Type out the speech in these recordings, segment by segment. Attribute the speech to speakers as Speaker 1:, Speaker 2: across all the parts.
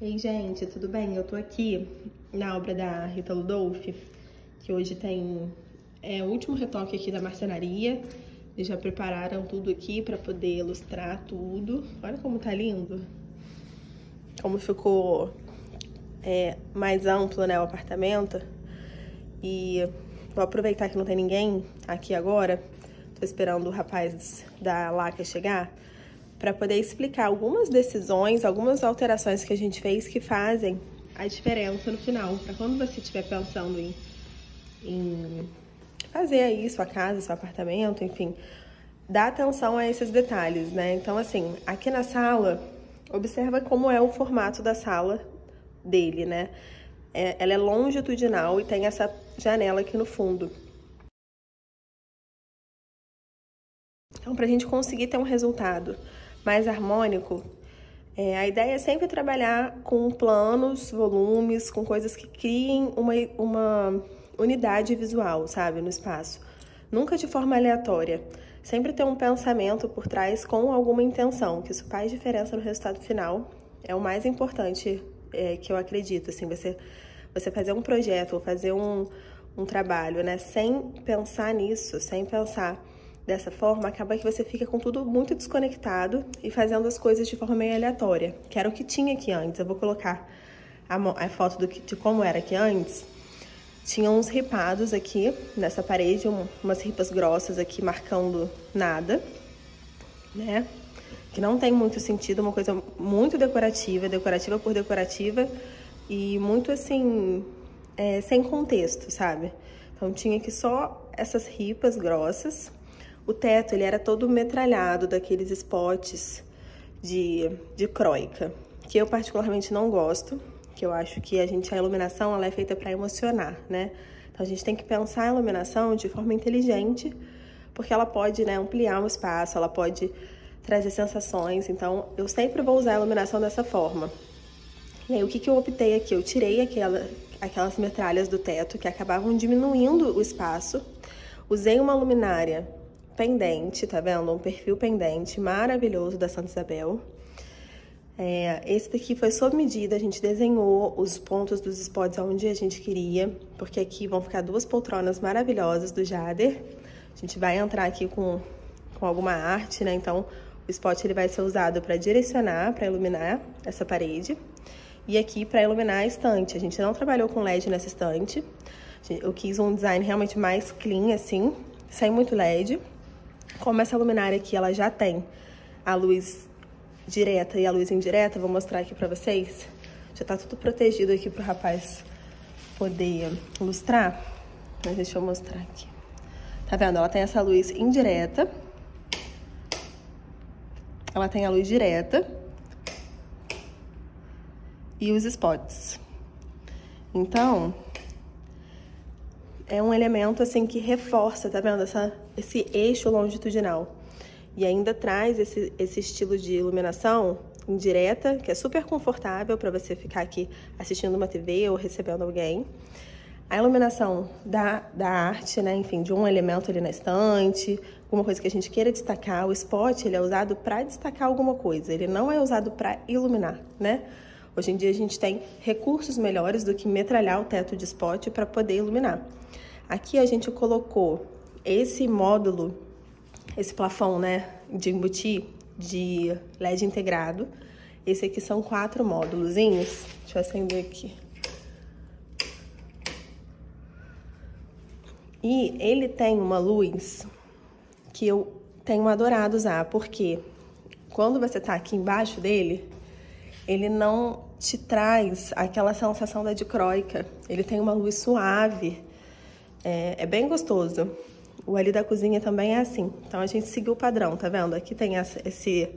Speaker 1: Ei, gente, tudo bem? Eu tô aqui na obra da Rita Ludolfi, que hoje tem o último retoque aqui da marcenaria. Eles já prepararam tudo aqui pra poder ilustrar tudo. Olha como tá lindo. Como ficou mais amplo, né, o apartamento. E vou aproveitar que não tem ninguém aqui agora. Tô esperando o rapaz da Laca chegar, para poder explicar algumas decisões, algumas alterações que a gente fez que fazem a diferença no final. Para quando você estiver pensando em fazer aí sua casa, seu apartamento, enfim, dá atenção a esses detalhes, né? Então, assim, aqui na sala, observa como é o formato da sala dele, né? Ela é longitudinal e tem essa janela aqui no fundo. Então, para a gente conseguir ter um resultado mais harmônico, a ideia é sempre trabalhar com planos, volumes, com coisas que criem uma unidade visual, sabe, no espaço. Nunca de forma aleatória. Sempre ter um pensamento por trás com alguma intenção, que isso faz diferença no resultado final. É o mais importante que eu acredito, assim, você fazer um projeto ou fazer um trabalho, né, sem pensar nisso, sem pensar dessa forma, acaba que você fica com tudo muito desconectado e fazendo as coisas de forma meio aleatória, que era o que tinha aqui antes. Eu vou colocar a foto de como era aqui antes. Tinha uns ripados aqui nessa parede, umas ripas grossas aqui marcando nada, né? Que não tem muito sentido, uma coisa muito decorativa, decorativa por decorativa e muito assim, sem contexto, sabe? Então tinha aqui só essas ripas grossas. O teto, ele era todo metralhado daqueles spots de croica, que eu particularmente não gosto, que eu acho que a iluminação, ela é feita para emocionar, né? Então a gente tem que pensar a iluminação de forma inteligente, porque ela pode, né, ampliar um espaço, ela pode trazer sensações. Então eu sempre vou usar a iluminação dessa forma. E aí o que eu optei aqui? Eu tirei aquelas metralhas do teto que acabavam diminuindo o espaço. Usei uma luminária pendente, tá vendo? Um perfil pendente maravilhoso da Santa Isabel. Esse daqui foi sob medida, a gente desenhou os pontos dos spots onde a gente queria, porque aqui vão ficar duas poltronas maravilhosas do Jader. A gente vai entrar aqui com alguma arte, né? Então, o spot ele vai ser usado para direcionar, para iluminar essa parede. E aqui para iluminar a estante. A gente não trabalhou com LED nessa estante. Eu quis um design realmente mais clean, assim, sem muito LED. Como essa luminária aqui, ela já tem a luz direta e a luz indireta, vou mostrar aqui pra vocês. Já tá tudo protegido aqui pro rapaz poder ilustrar. Mas deixa eu mostrar aqui. Tá vendo? Ela tem essa luz indireta. Ela tem a luz direta. E os spots. Então, é um elemento, assim, que reforça, tá vendo? Esse eixo longitudinal. E ainda traz esse estilo de iluminação indireta, que é super confortável para você ficar aqui assistindo uma TV ou recebendo alguém. A iluminação da arte, né? Enfim, de um elemento ali na estante, alguma coisa que a gente queira destacar. O spot, ele é usado para destacar alguma coisa. Ele não é usado para iluminar, né? Hoje em dia a gente tem recursos melhores do que metralhar o teto de spot para poder iluminar. Aqui a gente colocou esse módulo, esse plafond, né, de embutir de LED integrado. Esse aqui são 4 módulozinhos. Deixa eu acender aqui. E ele tem uma luz que eu tenho adorado usar, porque quando você tá aqui embaixo dele, ele não te traz aquela sensação da dicróica. Ele tem uma luz suave, é bem gostoso. O ali da cozinha também é assim. Então a gente seguiu o padrão, tá vendo? Aqui tem esse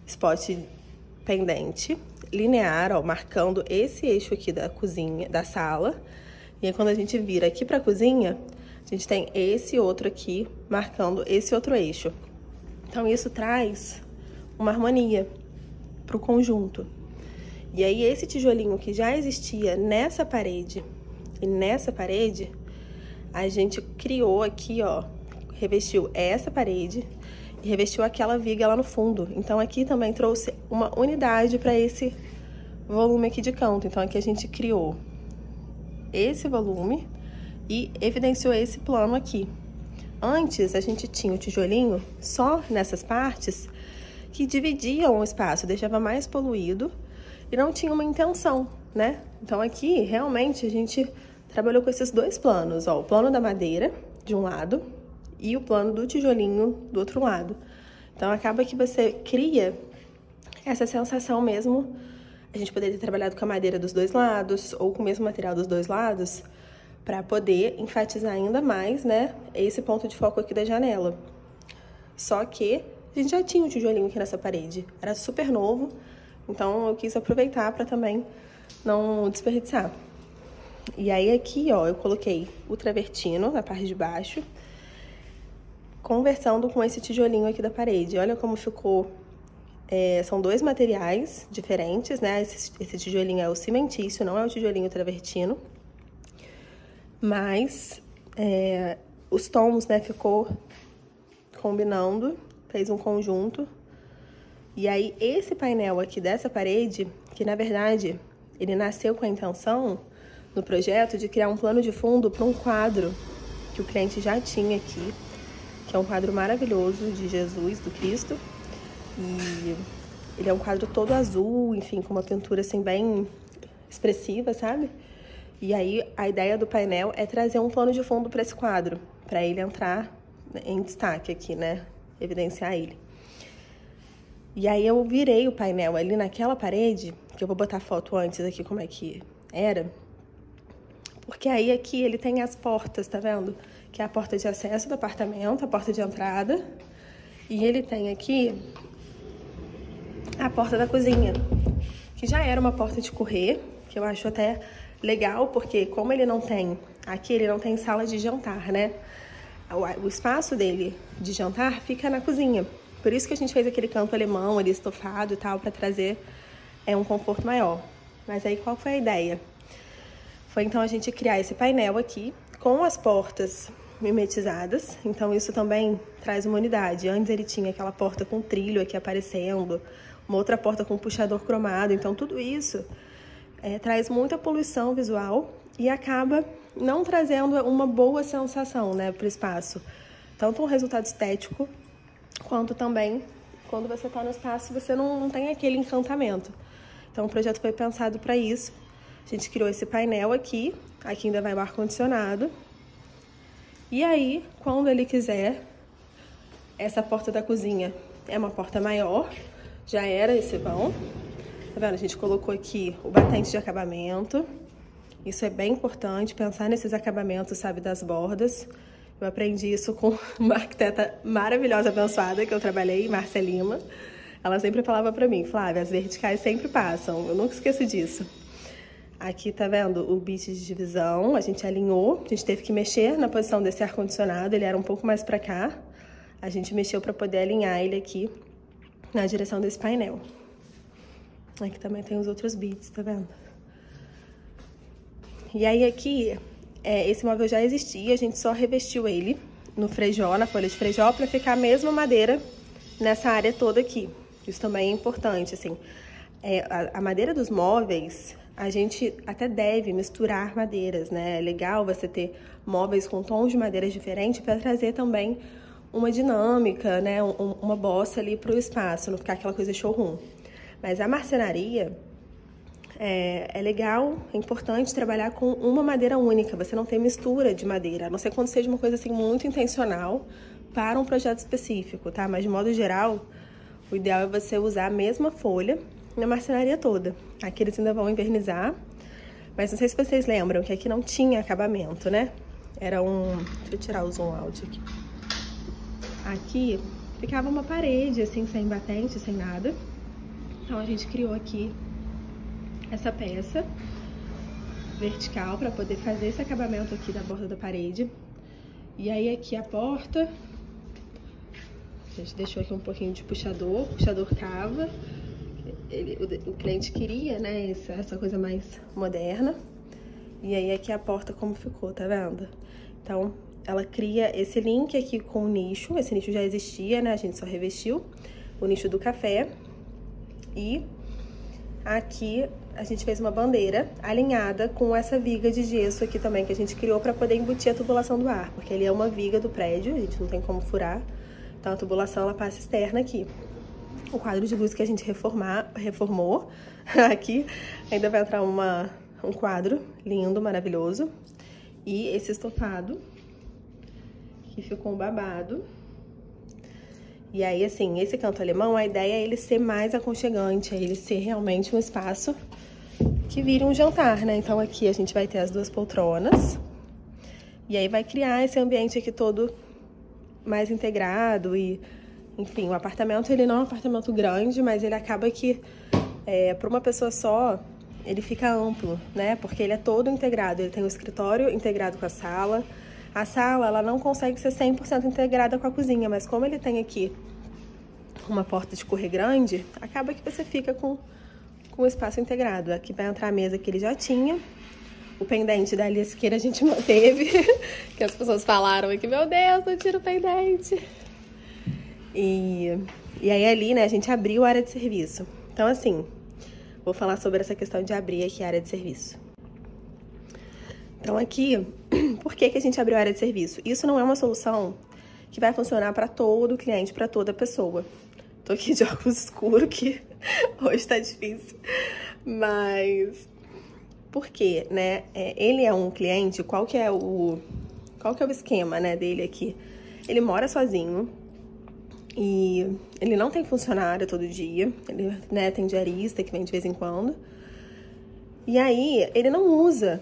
Speaker 1: spot pendente, linear, ó, marcando esse eixo aqui da cozinha, da sala. E aí quando a gente vira aqui pra cozinha, a gente tem esse outro aqui, marcando esse outro eixo. Então isso traz uma harmonia pro conjunto. E aí esse tijolinho que já existia nessa parede e nessa parede, a gente criou aqui, ó, revestiu essa parede e revestiu aquela viga lá no fundo. Então aqui também trouxe uma unidade para esse volume aqui de canto. Então aqui a gente criou esse volume e evidenciou esse plano aqui. Antes a gente tinha o tijolinho só nessas partes que dividiam o espaço, deixava mais poluído e não tinha uma intenção, né? Então aqui realmente a gente trabalhou com esses dois planos, ó, o plano da madeira de um lado e o plano do tijolinho do outro lado. Então acaba que você cria essa sensação mesmo. A gente poderia ter trabalhado com a madeira dos dois lados ou com o mesmo material dos dois lados para poder enfatizar ainda mais, né, esse ponto de foco aqui da janela. Só que a gente já tinha um tijolinho aqui nessa parede, era super novo, então eu quis aproveitar para também não desperdiçar. E aí aqui, ó, eu coloquei o travertino na parte de baixo, conversando com esse tijolinho aqui da parede. Olha como ficou. São dois materiais diferentes, né? Esse tijolinho é o cimentício, não é o tijolinho travertino. Mas os tons, né, ficou combinando, fez um conjunto. E aí esse painel aqui dessa parede, que na verdade ele nasceu com a intenção no projeto de criar um plano de fundo para um quadro que o cliente já tinha aqui, que é um quadro maravilhoso de Jesus, do Cristo. E ele é um quadro todo azul, enfim, com uma pintura assim bem expressiva, sabe? E aí a ideia do painel é trazer um plano de fundo para esse quadro, para ele entrar em destaque aqui, né? Evidenciar ele. E aí eu virei o painel ali naquela parede, que eu vou botar foto antes aqui como é que era. Porque aí aqui ele tem as portas, tá vendo? Que é a porta de acesso do apartamento, a porta de entrada. E ele tem aqui a porta da cozinha, que já era uma porta de correr, que eu acho até legal, porque como ele não tem, aqui ele não tem sala de jantar, né? O espaço dele de jantar fica na cozinha. Por isso que a gente fez aquele canto alemão ali, estofado e tal, para trazer um conforto maior. Mas aí qual foi a ideia? Foi então a gente criar esse painel aqui, com as portas mimetizadas. Então isso também traz uma unidade. Antes ele tinha aquela porta com trilho aqui aparecendo, uma outra porta com puxador cromado. Então tudo isso traz muita poluição visual e acaba não trazendo uma boa sensação, né, para o espaço. Tanto um resultado estético, quanto também, quando você está no espaço, você não tem aquele encantamento. Então o projeto foi pensado para isso. A gente criou esse painel aqui ainda vai o ar-condicionado. E aí, quando ele quiser, essa porta da cozinha é uma porta maior, já era esse vão. Tá vendo? A gente colocou aqui o batente de acabamento. Isso é bem importante, pensar nesses acabamentos, sabe, das bordas. Eu aprendi isso com uma arquiteta maravilhosa, abençoada, que eu trabalhei, Márcia Lima. Ela sempre falava pra mim, Flávia, as verticais sempre passam. Eu nunca esqueço disso. Aqui, tá vendo o bit de divisão, a gente alinhou, a gente teve que mexer na posição desse ar-condicionado, ele era um pouco mais pra cá. A gente mexeu pra poder alinhar ele aqui na direção desse painel. Aqui também tem os outros bits, tá vendo? E aí aqui, esse móvel já existia, a gente só revestiu ele no frejó, na folha de frejó, pra ficar a mesma madeira nessa área toda aqui. Isso também é importante, assim. A madeira dos móveis, a gente até deve misturar madeiras, né? É legal você ter móveis com tons de madeiras diferentes para trazer também uma dinâmica, né? Uma bossa ali para o espaço, não ficar aquela coisa showroom. Mas a marcenaria é legal, é importante trabalhar com uma madeira única, você não ter mistura de madeira, a não ser quando seja uma coisa assim muito intencional para um projeto específico, tá? Mas de modo geral, o ideal é você usar a mesma folha na marcenaria toda. Aqui eles ainda vão envernizar, mas não sei se vocês lembram que aqui não tinha acabamento, né? Era deixa eu tirar o zoom out aqui. Aqui ficava uma parede, assim, sem batente, sem nada. Então a gente criou aqui essa peça vertical para poder fazer esse acabamento aqui da borda da parede. E aí aqui a porta, a gente deixou aqui um pouquinho de puxador cava. O cliente queria, né, essa coisa mais moderna. E aí aqui a porta como ficou, tá vendo? Então, ela cria esse link aqui com o nicho. Esse nicho já existia, né? A gente só revestiu o nicho do café. E aqui a gente fez uma bandeira alinhada com essa viga de gesso aqui também, que a gente criou para poder embutir a tubulação do ar, porque ele é uma viga do prédio, a gente não tem como furar, então a tubulação ela passa externa aqui. O quadro de luz que a gente reformou aqui, ainda vai entrar um quadro lindo, maravilhoso, e esse estofado, que ficou um babado. E aí, assim, esse canto alemão, a ideia é ele ser mais aconchegante, é ele ser realmente um espaço que vire um jantar, né? Então aqui a gente vai ter as duas poltronas, e aí vai criar esse ambiente aqui todo mais integrado e, enfim, o apartamento, ele não é um apartamento grande, mas ele acaba que, para uma pessoa só, ele fica amplo, né? Porque ele é todo integrado, ele tem o escritório integrado com a sala, ela não consegue ser 100% integrada com a cozinha, mas como ele tem aqui uma porta de correr grande, acaba que você fica com o espaço integrado. Aqui vai entrar a mesa que ele já tinha, o pendente da Alice Siqueira a gente manteve, que as pessoas falaram aqui, meu Deus, não tira o pendente. E aí ali, né, a gente abriu a área de serviço. Então, assim, vou falar sobre essa questão de abrir aqui a área de serviço. Então aqui, por que a gente abriu a área de serviço? Isso não é uma solução que vai funcionar para todo cliente, para toda pessoa. Tô aqui de óculos escuros, que hoje tá difícil. Mas, por quê, né? Ele é um cliente, qual que é o esquema, né, dele aqui? Ele mora sozinho e ele não tem funcionário todo dia. Ele, né, tem diarista que vem de vez em quando. E aí, ele não usa...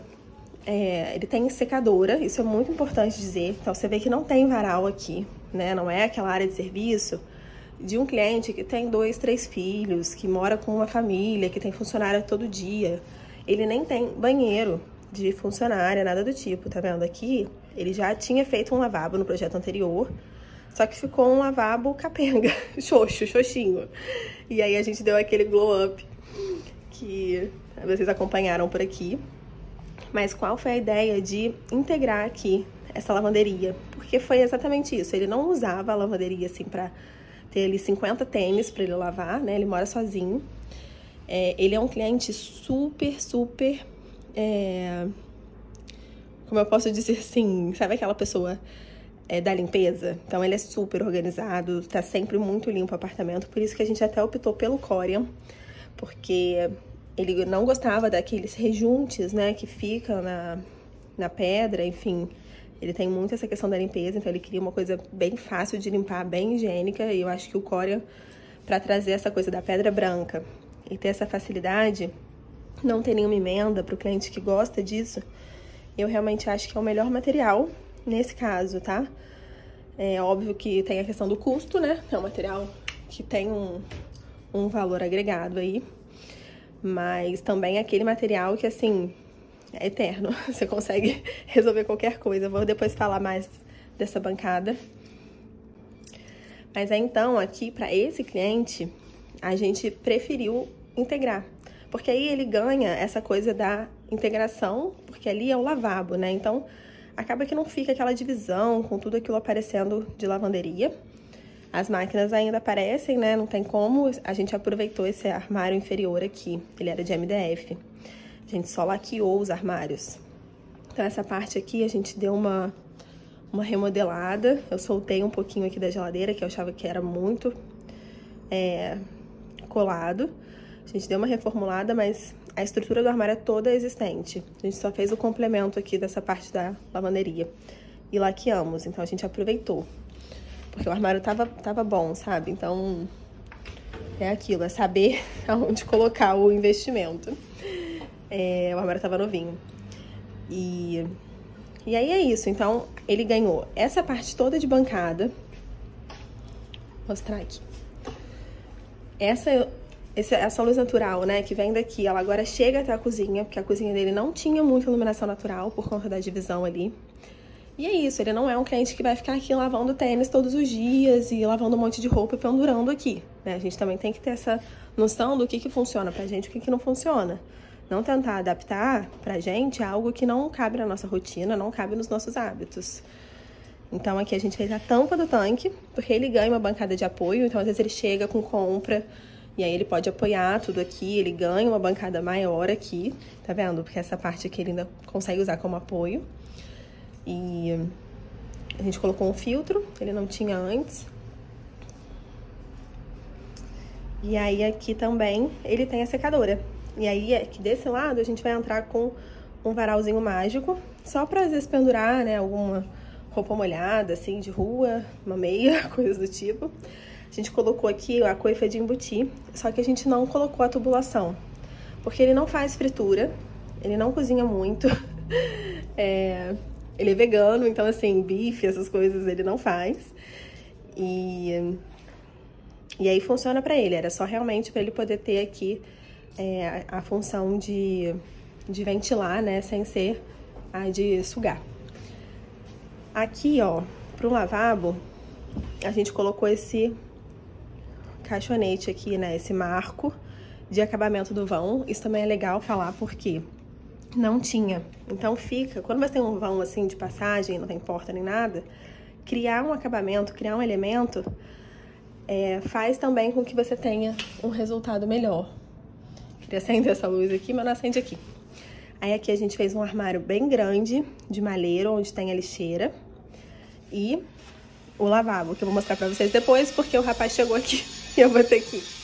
Speaker 1: ele tem secadora, isso é muito importante dizer. Então, você vê que não tem varal aqui, né? Não é aquela área de serviço de um cliente que tem 2, 3 filhos, que mora com uma família, que tem funcionária todo dia. Ele nem tem banheiro de funcionária, nada do tipo, tá vendo? Aqui, ele já tinha feito um lavabo no projeto anterior, só que ficou um lavabo capenga, xoxinho. E aí, a gente deu aquele glow up que vocês acompanharam por aqui. Mas qual foi a ideia de integrar aqui essa lavanderia? Porque foi exatamente isso. Ele não usava a lavanderia assim pra ter ali 50 tênis pra ele lavar, né? Ele mora sozinho. Ele é um cliente super, como eu posso dizer assim, sabe aquela pessoa da limpeza? Então ele é super organizado, tá sempre muito limpo o apartamento. Por isso que a gente até optou pelo Corian, porque... ele não gostava daqueles rejuntes, né, que ficam na pedra, enfim. Ele tem muito essa questão da limpeza, então ele queria uma coisa bem fácil de limpar, bem higiênica. E eu acho que o Corian, para trazer essa coisa da pedra branca e ter essa facilidade, não ter nenhuma emenda para o cliente que gosta disso, eu realmente acho que é o melhor material nesse caso, tá? É óbvio que tem a questão do custo, né? É um material que tem um valor agregado aí. Mas também é aquele material que, assim, é eterno. Você consegue resolver qualquer coisa. Eu vou depois falar mais dessa bancada. Mas aí, então, aqui, para esse cliente, a gente preferiu integrar. Porque aí ele ganha essa coisa da integração, porque ali é o lavabo, né? Então, acaba que não fica aquela divisão com tudo aquilo aparecendo de lavanderia. As máquinas ainda aparecem, né? Não tem como. A gente aproveitou esse armário inferior aqui. Ele era de MDF. A gente só laqueou os armários. Então, essa parte aqui a gente deu uma remodelada. Eu soltei um pouquinho aqui da geladeira, que eu achava que era muito colado. A gente deu uma reformulada, mas a estrutura do armário é toda existente. A gente só fez o complemento aqui dessa parte da lavanderia. E laqueamos. Então, a gente aproveitou. Porque o armário tava bom, sabe? Então, é aquilo, é saber aonde colocar o investimento. O armário tava novinho. E aí é isso. Então, ele ganhou essa parte toda de bancada. Vou mostrar aqui. Essa luz natural, né, que vem daqui, ela agora chega até a cozinha, porque a cozinha dele não tinha muita iluminação natural por conta da divisão ali. E é isso, ele não é um cliente que vai ficar aqui lavando tênis todos os dias e lavando um monte de roupa e pendurando aqui, né? A gente também tem que ter essa noção do que funciona pra gente e o que não funciona. Não tentar adaptar pra gente algo que não cabe na nossa rotina, não cabe nos nossos hábitos. Então aqui a gente fez a tampa do tanque, porque ele ganha uma bancada de apoio, então às vezes ele chega com compra E aí ele pode apoiar tudo aqui, ele ganha uma bancada maior aqui, tá vendo? Porque essa parte aqui ele ainda consegue usar como apoio. E a gente colocou um filtro, ele não tinha antes. E aí aqui também ele tem a secadora. E aí aqui desse lado a gente vai entrar com um varalzinho mágico, só pra às vezes pendurar, né, alguma roupa molhada, assim, de rua, uma meia, coisas do tipo. A gente colocou aqui a coifa de embutir, só que a gente não colocou a tubulação, porque ele não faz fritura, ele não cozinha muito, ele é vegano, então assim, bife, essas coisas ele não faz. E aí funciona pra ele, era só realmente pra ele poder ter aqui a função de ventilar, né, sem ser a de sugar. Aqui, ó, pro lavabo, a gente colocou esse caixonete aqui, né, esse marco de acabamento do vão. Isso também é legal falar porque não tinha. Então fica, quando você tem um vão assim de passagem, não tem porta nem nada, criar um acabamento, criar um elemento, faz também com que você tenha um resultado melhor. Queria acender essa luz aqui, mas não acende aqui. Aí aqui a gente fez um armário bem grande, de malheiro, onde tem a lixeira. E o lavabo, que eu vou mostrar pra vocês depois, porque o rapaz chegou aqui e eu vou ter que ir.